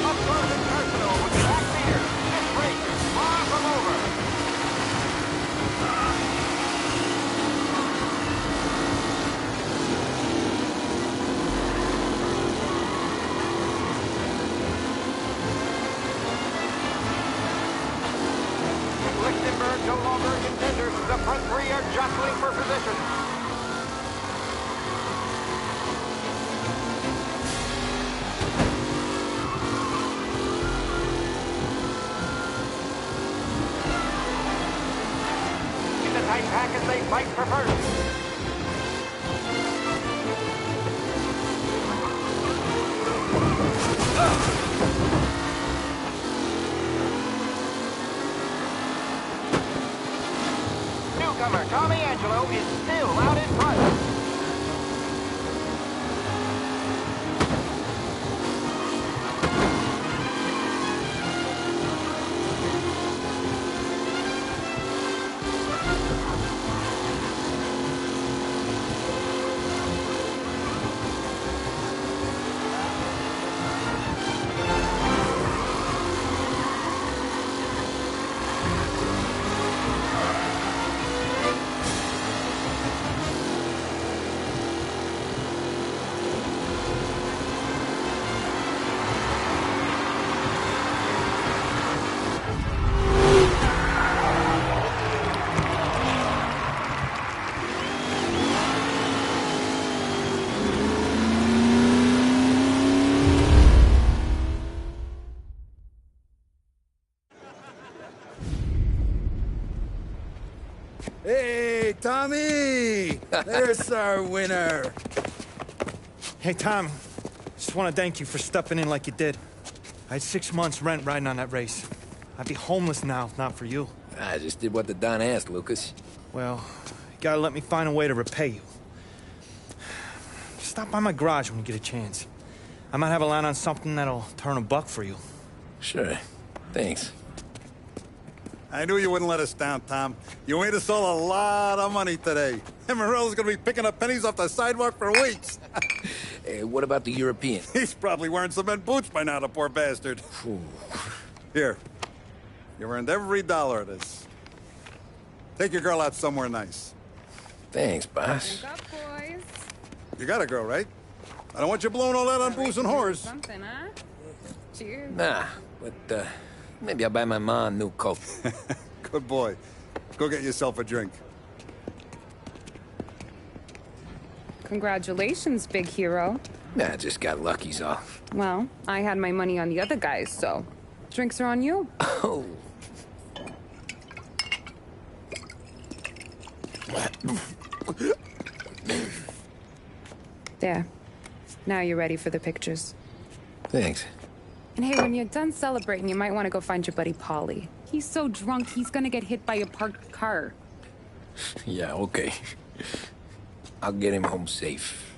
Up close and personal with Jack Peter. This race is far from over. Lichtenberg no longer in contender. The front three are jostling for position. Tight pack as they fight for first. Newcomer Tommy Angelo is still out in front. Hey, Tommy! There's our winner. Hey, Tom. Just want to thank you for stepping in like you did. I had 6 months rent riding on that race. I'd be homeless now if not for you. I just did what the Don asked, Lucas. Well, you gotta let me find a way to repay you. Stop by my garage when you get a chance. I might have a line on something that'll turn $1 for you. Sure. Thanks. I knew you wouldn't let us down, Tom. You made us all a lot of money today. And Morello's gonna be picking up pennies off the sidewalk for weeks. Hey, what about the European? He's probably wearing cement boots by now, the poor bastard. Here. You earned every dollar of this. Take your girl out somewhere nice. Thanch, boss. Wake up, boys. You got a girl, right? I don't want you blowing all that on booze and whores. Something, huh? Cheers. Nah, but maybe I'll buy my mom a new coat. Good boy. Go get yourself a drink. Congratulations, big hero. Nah, just got lucky's all. Well, I had my money on the other guys, so drinks are on you. Oh. There. Now you're ready for the pictures. Thanks. And hey, when you're done celebrating, you might want to go find your buddy Paulie. He's so drunk, he's gonna get hit by a parked car. Yeah, okay. I'll get him home safe.